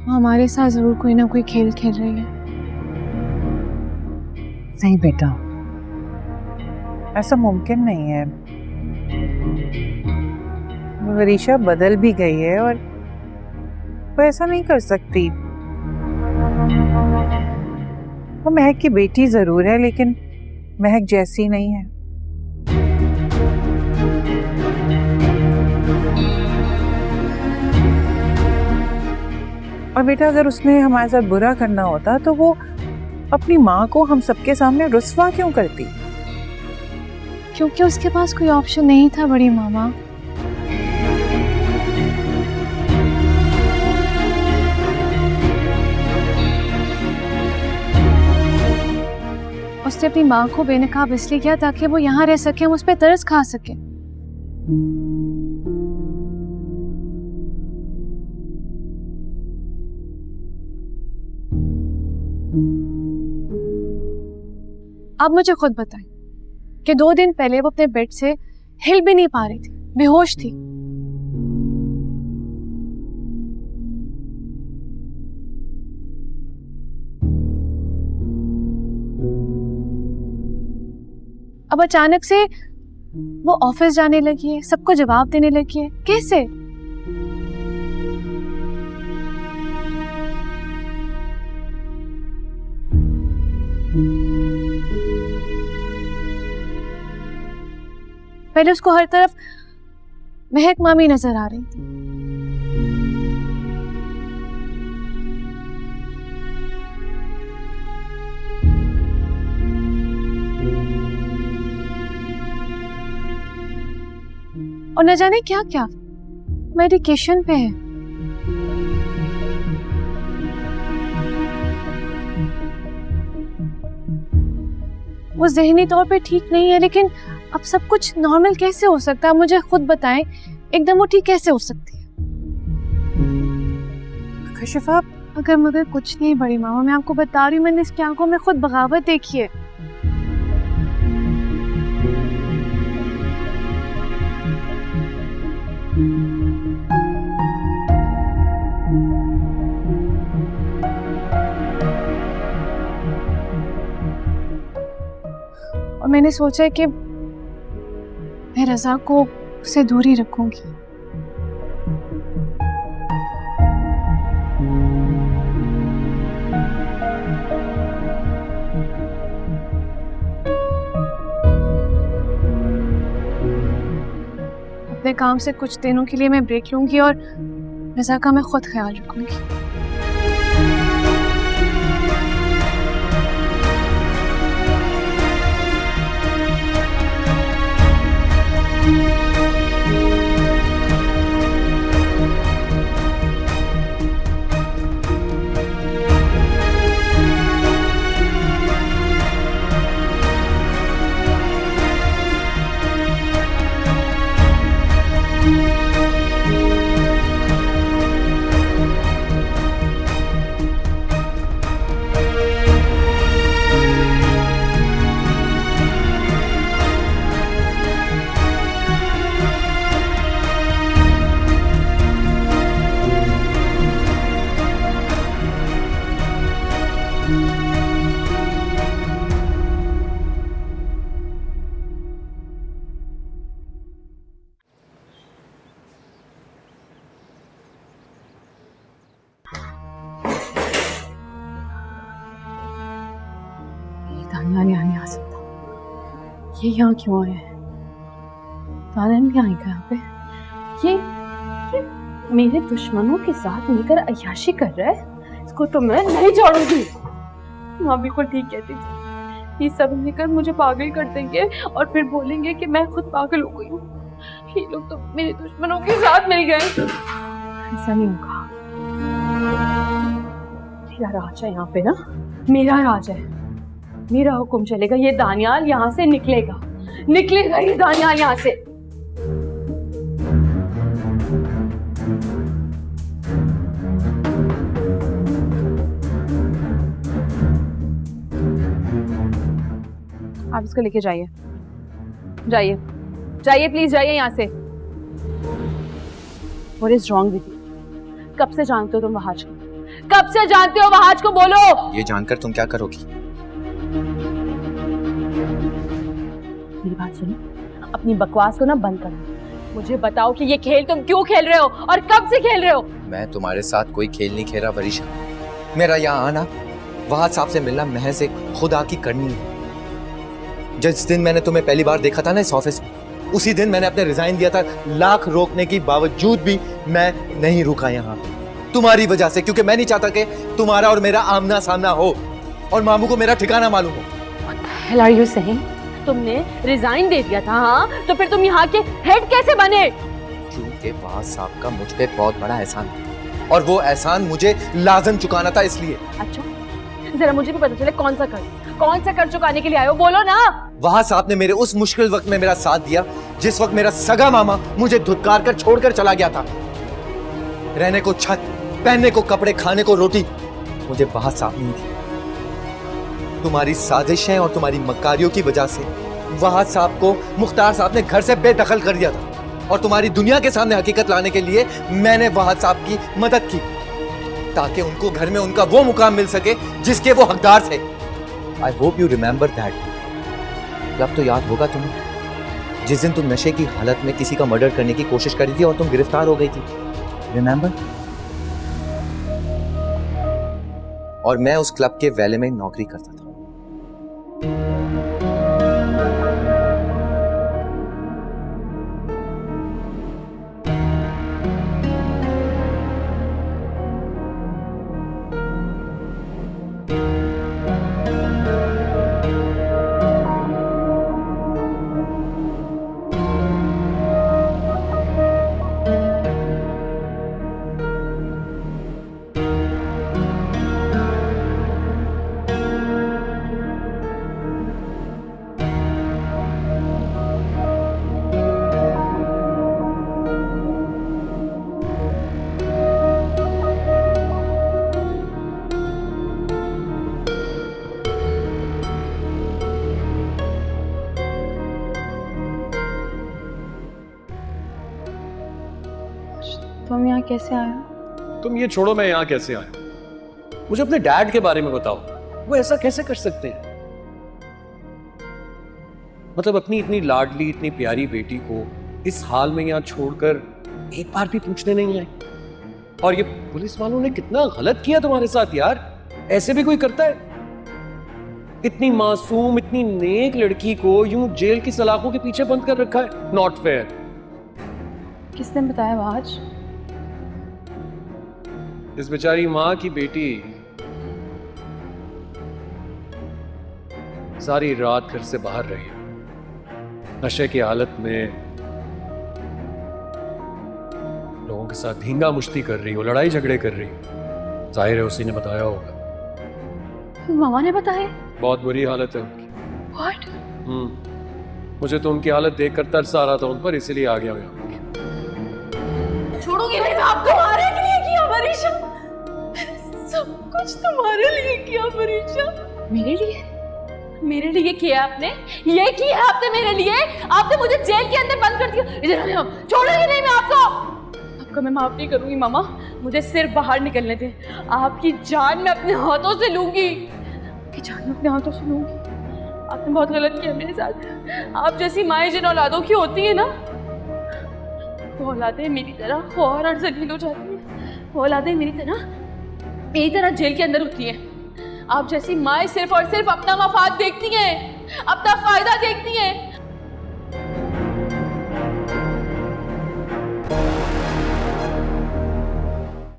वो हमारे साथ जरूर कोई ना कोई खेल खेल रही है। नहीं बेटा, ऐसा मुमकिन नहीं है। वरीशा बदल भी गई है और वो ऐसा नहीं कर सकती। वो महक की बेटी जरूर है, लेकिन महक जैसी नहीं है। और बेटा, अगर उसने हमारे साथ बुरा करना होता तो वो अपनी माँ को हम सबके सामने रुस्वा क्यों करती? क्योंकि उसके पास कोई ऑप्शन नहीं था बड़ी मामा। उसने अपनी माँ को बेनकाब इसलिए किया ताकि वो यहाँ रह सके, हम उस पर तरस खा सके। अब मुझे खुद बताएं कि 2 दिन पहले वो अपने बेड से हिल भी नहीं पा रही थी, बेहोश थी। अब अचानक से वो ऑफिस जाने लगी है, सबको जवाब देने लगी है। कैसे? पहले उसको हर तरफ महक मामी नजर आ रही थी। और न जाने क्या क्या मेडिकेशन पे है। वो ज़हनी तौर पे ठीक नहीं है, लेकिन अब सब कुछ नॉर्मल कैसे हो सकता है? मुझे खुद बताएं, एकदम वो ठीक कैसे हो सकती है? कशिफा, अगर मगर कुछ नहीं बड़ी मामा, मैं आपको बता रही हूँ, मैंने इसकी आंखों में खुद बगावत देखी है। और मैंने सोचा कि मैं रज़ा को उससे दूर ही रखूंगी। अपने काम से कुछ दिनों के लिए मैं ब्रेक लूंगी और रज़ा का मैं खुद ख्याल रखूंगी। दानियाल यहाँ नहीं आ सकता। ये यहाँ क्यों आया है? दानियाल नहीं आएगा यहाँ पे। ये मेरे दुश्मनों के साथ मिलकर अय्याशी कर रहा है, इसको तो मैं नहीं छोड़ूंगी। माँ बिल्कुल ठीक कहती थी, ये सब मिलकर मुझे पागल कर देंगे और फिर बोलेंगे कि मैं खुद पागल हो गई हूँ। ये लोग तो मेरे दुश्मनों के साथ मिल गए। ऐसा नहीं होगा। मेरा राज है यहाँ पे ना, मेरा राज है, मेरा हुक्म चलेगा। ये दानियाल यहाँ से निकलेगा, निकलेगा ये दानियाल यहाँ से। आप इसको लेके जाइए, जाइए जाइए प्लीज जाइए यहाँ से। What is wrong with you? कब से जानते हो तुम वहाज को? कब से जानते हो वहाज को? बोलो। ये जानकर तुम क्या करोगी? मेरी बात सुनो, अपनी बकवास को ना बंद करो। मुझे बताओ कि ये खेल तुम क्यों खेल रहे हो और कब से खेल रहे हो? मैं तुम्हारे साथ कोई खेल नहीं खेल रहा वरीशा। मेरा यहाँ आना, वहाज साहब से मिलना महज एक खुदा की करनी है। जिस दिन मैंने तुम्हें पहली बार देखा था ना इस ऑफिस में, उसी दिन मैंने अपने रिजाइन दिया था। लाख रोकने के बावजूद भी मैं नहीं रुका यहाँ तुम्हारी वजह से, क्योंकि मैं नहीं चाहता कि तुम्हारा और मेरा आमना सामना हो और मामू को मेरा ठिकाना मालूम हो। What the hell are you saying? तुमने रिजाइन दे दिया था, हाँ? तो फिर तुम यहाँ के हेड कैसे बने? क्योंकि वहाज साहब का मुझ पे बहुत बड़ा एहसान था और वो एहसान मुझे लाजम चुकाना था, इसलिए। अच्छा, जरा मुझे भी पता चले कौन सा कर्ज चुकाने के लिए आए हो? बोलो ना। वहाज साहब ने मेरे उस मुश्किल वक्त में मेरा साथ दिया जिस वक्त मेरा सगा मामा मुझे धुतकार कर छोड़कर चला गया था। रहने को छत, पहनने को कपड़े, खाने को रोटी मुझे वहाज साहब नहीं दी। तुम्हारी साजिशें और तुम्हारी मक्कारियों की वजह से वहाज साहब को मुख्तार साहब ने घर से बेदखल कर दिया था और तुम्हारी दुनिया के सामने हकीकत लाने के लिए मैंने वहाज साहब की मदद की ताकि उनको घर में उनका वो मुकाम मिल सके जिसके वो हकदार थे। I hope you remember that. अब तो याद होगा तुम्हें जिस दिन तुम नशे की हालत में किसी का मर्डर करने की कोशिश करी थी और तुम गिरफ्तार हो गई थी। रिमेंबर? और मैं उस क्लब के वैले में नौकरी करता था। तुम यहाँ कैसे आए हो? तुम ये छोड़ो, मैं यहाँ कैसे आया। मुझे अपने डैड के बारे में बताओ, वो ऐसा कैसे कर सकते हैं? मतलब अपनी इतनी लाडली, इतनी प्यारी बेटी को इस हाल में यहाँ छोड़कर एक बार भी पूछने नहीं आए। और ये पुलिस वालों ने कितना गलत किया तुम्हारे साथ यार। ऐसे भी कोई करता है? इतनी मासूम, इतनी नेक लड़की को यूं जेल की सलाखों के पीछे बंद कर रखा है। Not fair. किसने बताया वहाज? इस बेचारी माँ की बेटी सारी रात घर से बाहर रही, नशे की हालत में लोगों के साथ धींगा मुश्ती कर रही हो, लड़ाई झगड़े कर रही हो। जाहिर है उसी ने बताया होगा। मामा ने बताया? बहुत बुरी हालत है उनकी। What? मुझे तो उनकी हालत देखकर तरस आ रहा था उन पर, इसीलिए आ गया मैं। छोड़ूंगी नहीं मैं आपको। तुम्हारे लिए किया वरीशा, सब कुछ तुम्हारे लिए किया वरीशा। मेरे लिए किया आपने? ये किया आपने मेरे लिए? आपने मुझे जेल के अंदर बंद कर दिया। इधर छोड़ूंगी नहीं मैं आपको। आपका मैं माफ नहीं करूंगी मामा, मुझे सिर्फ बाहर निकलने दे। आपकी जान मैं अपने हाथों से लूंगी, आपकी जान मैं अपने हाथों से लूंगी। आपने बहुत गलत किया मेरे साथ। आप जैसी माएं जिन औलादों की होती है ना, वो औलादें मेरी तरह ख्वार और जलील हो जाती हैं। वो औलादें मेरी तरह जेल के अंदर होती हैं। आप जैसी माएं सिर्फ और सिर्फ अपना मफाद देखती हैं, अपना फायदा देखती हैं।